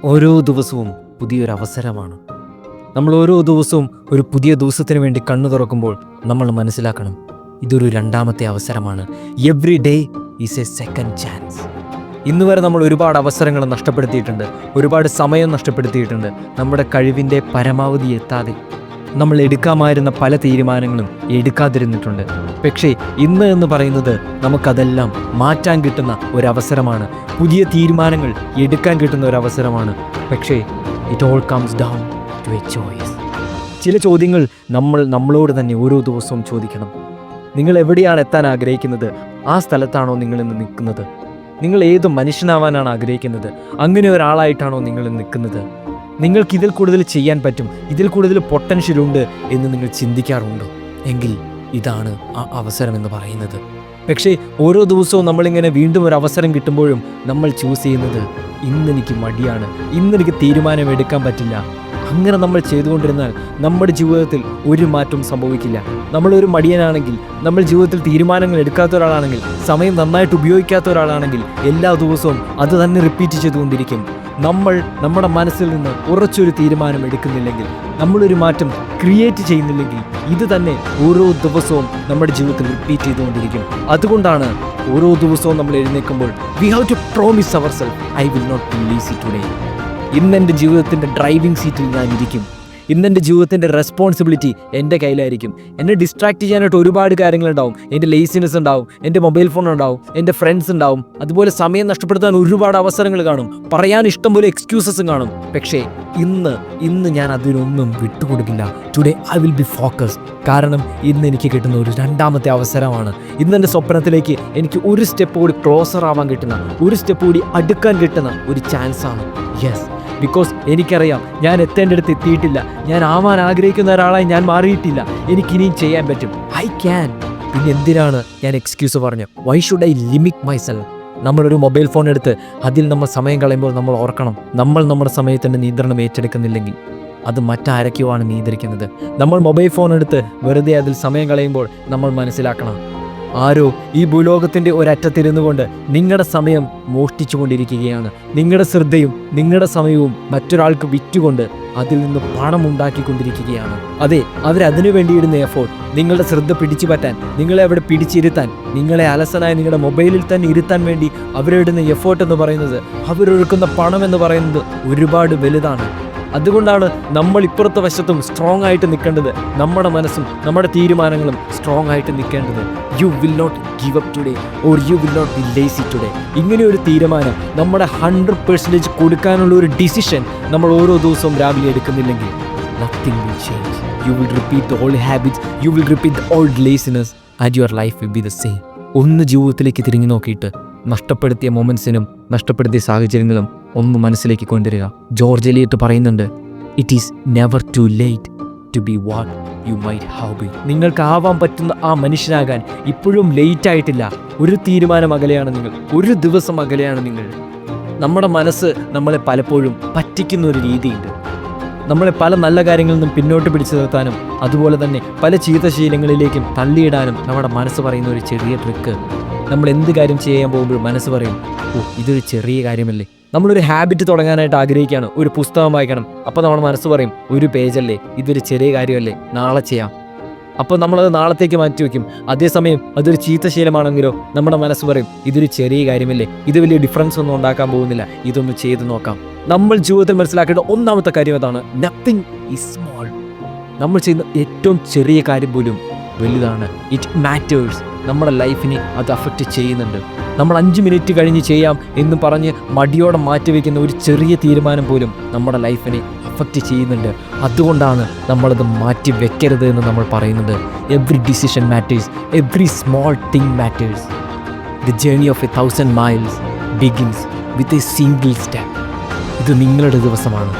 ഓരോ ദിവസവും പുതിയൊരു അവസരമാണ്. നമ്മൾ ഓരോ ദിവസവും ഒരു പുതിയ ദിവസത്തിന് വേണ്ടി കണ്ണു തുറക്കുമ്പോൾ നമ്മൾ മനസ്സിലാക്കണം, ഇതൊരു രണ്ടാമത്തെ അവസരമാണ്. Every day is A second chance. ഇന്ന് വരെ നമ്മൾ ഒരുപാട് അവസരങ്ങൾ നഷ്ടപ്പെടുത്തിയിട്ടുണ്ട്, ഒരുപാട് സമയം നഷ്ടപ്പെടുത്തിയിട്ടുണ്ട്. നമ്മുടെ കഴിവിൻ്റെ പരമാവധി എത്താതെ നമ്മൾ എടുക്കാമായിരുന്ന പല തീരുമാനങ്ങളും എടുക്കാതിരുന്നിട്ടുണ്ട്. പക്ഷേ ഇന്ന് എന്ന് പറയുന്നത് നമുക്കതെല്ലാം മാറ്റാൻ കിട്ടുന്ന ഒരവസരമാണ്. പുതിയ തീരുമാനങ്ങൾ എടുക്കാൻ കിട്ടുന്ന ഒരവസരമാണ്. പക്ഷേ it all comes down to a choice. ചില ചോദ്യങ്ങൾ നമ്മളോട് തന്നെ ഓരോ ദിവസവും ചോദിക്കണം. നിങ്ങൾ എവിടെയാണ് എത്താൻ ആഗ്രഹിക്കുന്നത്? ആ സ്ഥലത്താണോ നിങ്ങൾ ഇന്ന് നിൽക്കുന്നത്? നിങ്ങൾ ഏത് മനുഷ്യനാവാനാണ് ആഗ്രഹിക്കുന്നത്? അങ്ങനെ ഒരാളായിട്ടാണോ നിങ്ങൾ നിൽക്കുന്നത്? നിങ്ങൾക്ക് ഇതിൽ കൂടുതൽ ചെയ്യാൻ പറ്റും, ഇതിൽ കൂടുതൽ പൊട്ടൻഷ്യൽ ഉണ്ട് എന്ന് നിങ്ങൾ ചിന്തിക്കാറുണ്ടോ? എങ്കിൽ ഇതാണ് ആ അവസരം എന്ന് പറയുന്നത്. പക്ഷേ ഓരോ ദിവസവും നമ്മളിങ്ങനെ വീണ്ടും ഒരു അവസരം കിട്ടുമ്പോഴും നമ്മൾ ചൂസ് ചെയ്യുന്നത് ഇന്നെനിക്ക് മടിയാണ്, ഇന്നെനിക്ക് തീരുമാനമെടുക്കാൻ പറ്റില്ല. അങ്ങനെ നമ്മൾ ചെയ്തുകൊണ്ടിരുന്നാൽ നമ്മുടെ ജീവിതത്തിൽ ഒരു മാറ്റവും സംഭവിക്കില്ല. നമ്മളൊരു മടിയനാണെങ്കിൽ, നമ്മൾ ജീവിതത്തിൽ തീരുമാനങ്ങൾ എടുക്കാത്ത ഒരാളാണെങ്കിൽ, സമയം നന്നായിട്ട് ഉപയോഗിക്കാത്ത ഒരാളാണെങ്കിൽ എല്ലാ ദിവസവും അത് തന്നെ റിപ്പീറ്റ് ചെയ്തുകൊണ്ടിരിക്കും. നമ്മൾ നമ്മുടെ മനസ്സിൽ നിന്ന് ഉറച്ചൊരു തീരുമാനം എടുക്കുന്നില്ലെങ്കിൽ, നമ്മളൊരു മാറ്റം ക്രിയേറ്റ് ചെയ്യുന്നില്ലെങ്കിൽ, ഇത് തന്നെ ഓരോ ദിവസവും നമ്മുടെ ജീവിതത്തിൽ റിപ്പീറ്റ് ചെയ്തുകൊണ്ടിരിക്കും. അതുകൊണ്ടാണ് ഓരോ ദിവസവും നമ്മൾ എഴുന്നേൽക്കുമ്പോൾ we have to promise ourselves, I will not be lazy today. ഇന്നെൻ്റെ ജീവിതത്തിൻ്റെ ഡ്രൈവിംഗ് സീറ്റിൽ ഞാൻ ഇരിക്കും. ഇന്നെൻ്റെ ജീവിതത്തിൻ്റെ റെസ്പോൺസിബിലിറ്റി എൻ്റെ കയ്യിലായിരിക്കും. എന്നെ ഡിസ്ട്രാക്ട് ചെയ്യാനായിട്ട് ഒരുപാട് കാര്യങ്ങളുണ്ടാവും. എൻ്റെ ലേസിനെസ് ഉണ്ടാവും, എൻ്റെ മൊബൈൽ ഫോൺ ഉണ്ടാവും, എൻ്റെ ഫ്രണ്ട്സ് ഉണ്ടാവും. അതുപോലെ സമയം നഷ്ടപ്പെടുത്താൻ ഒരുപാട് അവസരങ്ങൾ കാണും, പറയാൻ ഇഷ്ടംപോലെ എക്സ്ക്യൂസസും കാണും. പക്ഷേ ഇന്ന് ഞാൻ അതിനൊന്നും വിട്ടുകൊടുക്കില്ല. Today I will be focused. കാരണം ഇന്ന് എനിക്ക് കിട്ടുന്ന ഒരു രണ്ടാമത്തെ അവസരമാണ്. ഇന്നെൻ്റെ സ്വപ്നത്തിലേക്ക് എനിക്ക് ഒരു സ്റ്റെപ്പ് കൂടി ക്ലോസർ ആവാൻ കിട്ടുന്ന, ഒരു സ്റ്റെപ്പ് കൂടി അടുക്കാൻ കിട്ടുന്ന ഒരു ചാൻസാണ്. യെസ്, ബിക്കോസ് എനിക്കറിയാം ഞാൻ എത്തേണ്ടടുത്ത് എത്തിയിട്ടില്ല, ഞാൻ ആവാൻ ആഗ്രഹിക്കുന്ന ഒരാളായി ഞാൻ മാറിയിട്ടില്ല. എനിക്കിനിയും ചെയ്യാൻ പറ്റും, ഐ ക്യാൻ. പിന്നെ എന്തിനാണ് ഞാൻ എക്സ്ക്യൂസ് പറഞ്ഞു? Why should I limit myself? നമ്മളൊരു മൊബൈൽ ഫോൺ എടുത്ത് അതിൽ നമ്മൾ സമയം കളയുമ്പോൾ നമ്മൾ ഓർക്കണം, നമ്മൾ നമ്മുടെ സമയത്തിൻ്റെ നിയന്ത്രണം ഏറ്റെടുക്കുന്നില്ലെങ്കിൽ അത് മറ്റാരൊക്കെയോ ആണ് നിയന്ത്രിക്കുന്നത്. നമ്മൾ മൊബൈൽ ഫോൺ എടുത്ത് വെറുതെ അതിൽ സമയം കളയുമ്പോൾ നമ്മൾ മനസ്സിലാക്കണം, ആരോ ഈ ഭൂലോകത്തിൻ്റെ ഒരറ്റത്തിരുന്നു കൊണ്ട് നിങ്ങളുടെ സമയം മോഷ്ടിച്ചുകൊണ്ടിരിക്കുകയാണ്. നിങ്ങളുടെ ശ്രദ്ധയും നിങ്ങളുടെ സമയവും മറ്റൊരാൾക്ക് വിറ്റുകൊണ്ട് അതിൽ നിന്ന് പണം ഉണ്ടാക്കിക്കൊണ്ടിരിക്കുകയാണ്. അതെ, അവരതിനു വേണ്ടിയിടുന്ന എഫോർട്ട്, നിങ്ങളുടെ ശ്രദ്ധ പിടിച്ചു പറ്റാൻ, നിങ്ങളെ അവിടെ പിടിച്ചിരുത്താൻ, നിങ്ങളെ അലസനായ നിങ്ങളുടെ മൊബൈലിൽ തന്നെ ഇരുത്താൻ വേണ്ടി അവരിടുന്ന എഫോർട്ട് എന്ന് പറയുന്നത്, അവരൊഴുക്കുന്ന പണം എന്ന് പറയുന്നത് ഒരുപാട് വലുതാണ്. അതുകൊണ്ടാണ് നമ്മൾ ഇപ്പുറത്തെ വശത്തും സ്ട്രോങ് ആയിട്ട് നിൽക്കേണ്ടത്. നമ്മുടെ മനസ്സും നമ്മുടെ തീരുമാനങ്ങളും സ്ട്രോങ് ആയിട്ട് നിൽക്കേണ്ടത്. You will not give up today or you will not be lazy today. ഇങ്ങനെയൊരു തീരുമാനം, നമ്മുടെ 100% കൊടുക്കാനുള്ള ഒരു ഡിസിഷൻ നമ്മൾ ഓരോ ദിവസവും രാവിലെ എടുക്കുന്നില്ലെങ്കിൽ nothing will change. You will repeat the old habits, you will repeat the old laziness and your life will be the same. ഒന്ന് ജീവിതത്തിലേക്ക് തിരിഞ്ഞു നോക്കിയിട്ട് നഷ്ടപ്പെടുത്തിയ മൊമെൻറ്റ്സിനും നഷ്ടപ്പെടുത്തിയ സാഹചര്യങ്ങളും ഒന്ന് മനസ്സിലേക്ക് കൊണ്ടുവരിക. ജോർജ് എലിയറ്റ് പറയുന്നുണ്ട്, it is never too late to be what you might have been. നിങ്ങൾക്ക് ആവാൻ പറ്റുന്ന ആ മനുഷ്യനാകാൻ ഇപ്പോഴും ലേറ്റ് ആയിട്ടില്ല. ഒരു തീരുമാനം അകലെയാണ് നിങ്ങൾ, ഒരു ദിവസം അകലെയാണ് നിങ്ങൾ. നമ്മുടെ മനസ്സ് നമ്മളെ പലപ്പോഴും പറ്റിക്കുന്ന ഒരു രീതിയുണ്ട്. നമ്മളെ പല നല്ല കാര്യങ്ങളിൽ നിന്നും പിന്നോട്ട് പിടിച്ചു നിർത്താനും അതുപോലെ തന്നെ പല ചീത്തശീലങ്ങളിലേക്കും തള്ളിയിടാനും നമ്മുടെ മനസ്സ് പറയുന്ന ഒരു ചെറിയ ട്രിക്ക്. നമ്മൾ എന്ത് കാര്യം ചെയ്യാൻ പോകുമ്പോഴും മനസ്സ് പറയും, ഓ ഇതൊരു ചെറിയ കാര്യമല്ലേ. നമ്മളൊരു ഹാബിറ്റ് തുടങ്ങാനായിട്ട് ആഗ്രഹിക്കുകയാണ്, ഒരു പുസ്തകം വായിക്കണം. അപ്പോൾ നമ്മുടെ മനസ്സ് പറയും, ഒരു പേജല്ലേ, ഇതൊരു ചെറിയ കാര്യമല്ലേ, നാളെ ചെയ്യാം. അപ്പോൾ നമ്മളത് നാളത്തേക്ക് മാറ്റി വയ്ക്കും. അതേസമയം അതൊരു ചീത്തശീലമാണെങ്കിലോ നമ്മുടെ മനസ്സ് പറയും, ഇതൊരു ചെറിയ കാര്യമല്ലേ, ഇത് വലിയ ഡിഫറൻസ് ഒന്നും ഉണ്ടാക്കാൻ പോകുന്നില്ല, ഇതൊന്ന് ചെയ്ത് നോക്കാം. നമ്മൾ ജീവിതത്തിൽ മനസ്സിലാക്കേണ്ട ഒന്നാമത്തെ കാര്യം അതാണ്, നത്തിങ് ഈസ് സ്മോൾ. നമ്മൾ ചെയ്യുന്ന ഏറ്റവും ചെറിയ കാര്യം പോലും വലുതാണ്. It matters. നമ്മുടെ ലൈഫിനെ അത് അഫക്റ്റ് ചെയ്യുന്നുണ്ട്. നമ്മൾ 5 മിനിറ്റ് കഴിഞ്ഞ് ചെയ്യാം എന്ന് പറഞ്ഞ് മടിയോടെ മാറ്റിവെക്കുന്ന ഒരു ചെറിയ തീരുമാനം പോലും നമ്മുടെ ലൈഫിനെ അഫക്റ്റ് ചെയ്യുന്നുണ്ട്. അതുകൊണ്ടാണ് നമ്മളത് മാറ്റി വെക്കരുത് എന്ന് നമ്മൾ പറയുന്നത്. Every decision matters, every small thing matters. The journey of 1000 miles begins with a single step. ഇത് നിങ്ങളുടെ ദിവസമാണ്.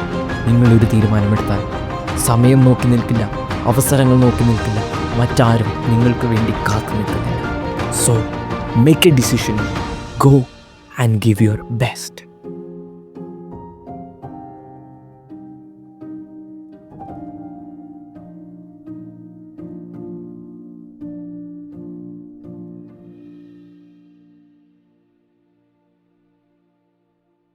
നിങ്ങളൊരു തീരുമാനമെടുത്താൽ സമയം നോക്കി നിൽക്കില്ല, അവസരങ്ങൾ നോക്കി നിൽക്കില്ല, മറ്റാരും നിങ്ങൾക്ക് വേണ്ടി കാത്തു നിൽക്കുന്നില്ല. So make a decision, go and give your best.